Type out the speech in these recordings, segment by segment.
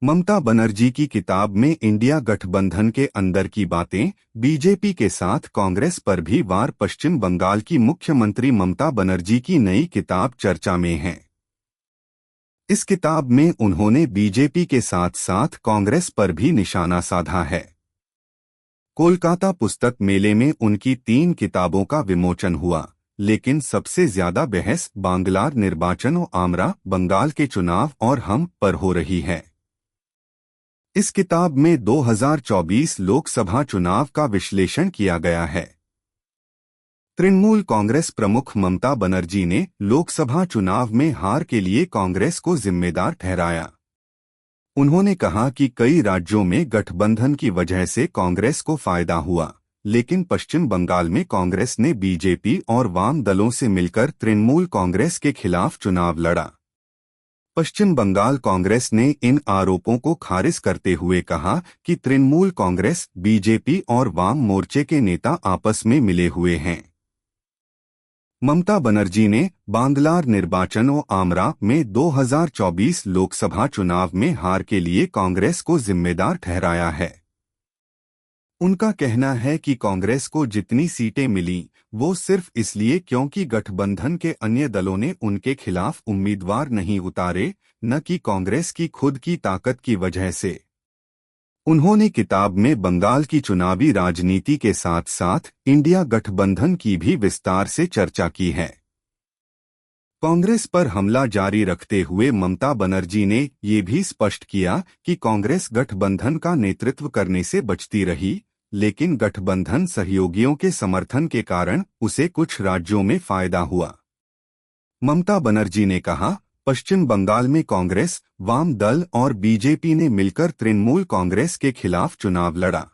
ममता बनर्जी की किताब में इंडिया गठबंधन के अंदर की बातें, बीजेपी के साथ कांग्रेस पर भी वार। पश्चिम बंगाल की मुख्यमंत्री ममता बनर्जी की नई किताब चर्चा में है। इस किताब में उन्होंने बीजेपी के साथ साथ कांग्रेस पर भी निशाना साधा है। कोलकाता पुस्तक मेले में उनकी 3 किताबों का विमोचन हुआ, लेकिन सबसे ज्यादा बहस बांग्लार निर्वाचन और आमरा बंगाल के चुनाव और हम पर हो रही है। इस किताब में 2024 लोकसभा चुनाव का विश्लेषण किया गया है। तृणमूल कांग्रेस प्रमुख ममता बनर्जी ने लोकसभा चुनाव में हार के लिए कांग्रेस को जिम्मेदार ठहराया। उन्होंने कहा कि कई राज्यों में गठबंधन की वजह से कांग्रेस को फायदा हुआ, लेकिन पश्चिम बंगाल में कांग्रेस ने बीजेपी और वाम दलों से मिलकर तृणमूल कांग्रेस के खिलाफ चुनाव लड़ा। पश्चिम बंगाल कांग्रेस ने इन आरोपों को खारिज करते हुए कहा कि तृणमूल कांग्रेस, बीजेपी और वाम मोर्चे के नेता आपस में मिले हुए हैं। ममता बनर्जी ने बांग्लार निर्वाचन और आमरा में 2024 लोकसभा चुनाव में हार के लिए कांग्रेस को जिम्मेदार ठहराया है। उनका कहना है कि कांग्रेस को जितनी सीटें मिलीं, वो सिर्फ इसलिए क्योंकि गठबंधन के अन्य दलों ने उनके खिलाफ उम्मीदवार नहीं उतारे, न कि कांग्रेस की खुद की ताकत की वजह से। उन्होंने किताब में बंगाल की चुनावी राजनीति के साथ साथ इंडिया गठबंधन की भी विस्तार से चर्चा की है। कांग्रेस पर हमला जारी रखते हुए ममता बनर्जी ने ये भी स्पष्ट किया कि कांग्रेस गठबंधन का नेतृत्व करने से बचती रही, लेकिन गठबंधन सहयोगियों के समर्थन के कारण उसे कुछ राज्यों में फायदा हुआ। ममता बनर्जी ने कहा, पश्चिम बंगाल में कांग्रेस, वाम दल और बीजेपी ने मिलकर तृणमूल कांग्रेस के खिलाफ चुनाव लड़ा।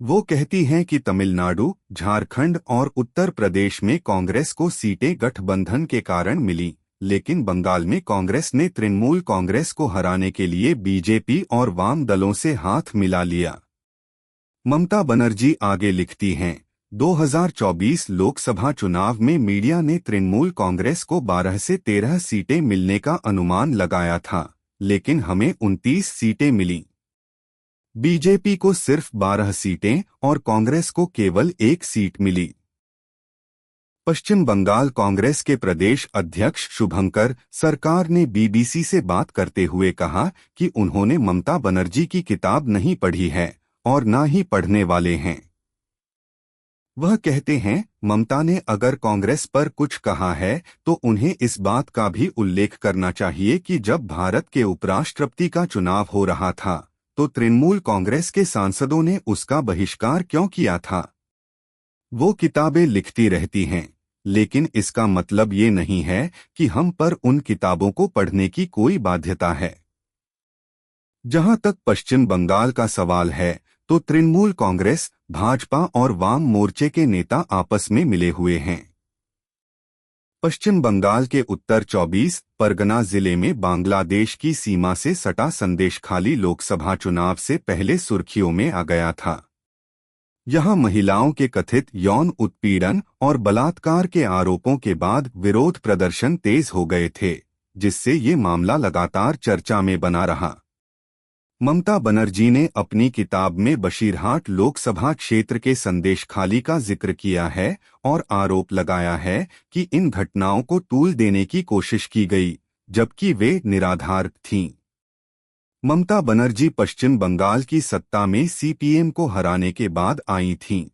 वो कहती हैं कि तमिलनाडु, झारखंड और उत्तर प्रदेश में कांग्रेस को सीटें गठबंधन के कारण मिली, लेकिन बंगाल में कांग्रेस ने तृणमूल कांग्रेस को हराने के लिए बीजेपी और वाम दलों से हाथ मिला लिया। ममता बनर्जी आगे लिखती हैं, 2024 लोकसभा चुनाव में मीडिया ने तृणमूल कांग्रेस को 12 से 13 सीटें मिलने का अनुमान लगाया था, लेकिन हमें 29 सीटें मिलीं। बीजेपी को सिर्फ 12 सीटें और कांग्रेस को केवल 1 सीट मिली। पश्चिम बंगाल कांग्रेस के प्रदेश अध्यक्ष शुभंकर सरकार ने बीबीसी से बात करते हुए कहा कि उन्होंने ममता बनर्जी की किताब नहीं पढ़ी है और ना ही पढ़ने वाले हैं। वह कहते हैं, ममता ने अगर कांग्रेस पर कुछ कहा है तो उन्हें इस बात का भी उल्लेख करना चाहिए कि जब भारत के उपराष्ट्रपति का चुनाव हो रहा था तो तृणमूल कांग्रेस के सांसदों ने उसका बहिष्कार क्यों किया था। वो किताबें लिखती रहती हैं, लेकिन इसका मतलब ये नहीं है कि हम पर उन किताबों को पढ़ने की कोई बाध्यता है। जहां तक पश्चिम बंगाल का सवाल है तो तृणमूल कांग्रेस, भाजपा और वाम मोर्चे के नेता आपस में मिले हुए हैं। पश्चिम बंगाल के उत्तर 24 परगना जिले में बांग्लादेश की सीमा से सटा संदेशखाली लोकसभा चुनाव से पहले सुर्खियों में आ गया था। यहां महिलाओं के कथित यौन उत्पीड़न और बलात्कार के आरोपों के बाद विरोध प्रदर्शन तेज हो गए थे, जिससे ये मामला लगातार चर्चा में बना रहा। ममता बनर्जी ने अपनी किताब में बशीरहाट लोकसभा क्षेत्र के संदेशखाली का जिक्र किया है और आरोप लगाया है कि इन घटनाओं को तूल देने की कोशिश की गई, जबकि वे निराधार थीं। ममता बनर्जी पश्चिम बंगाल की सत्ता में सीपीएम को हराने के बाद आई थीं।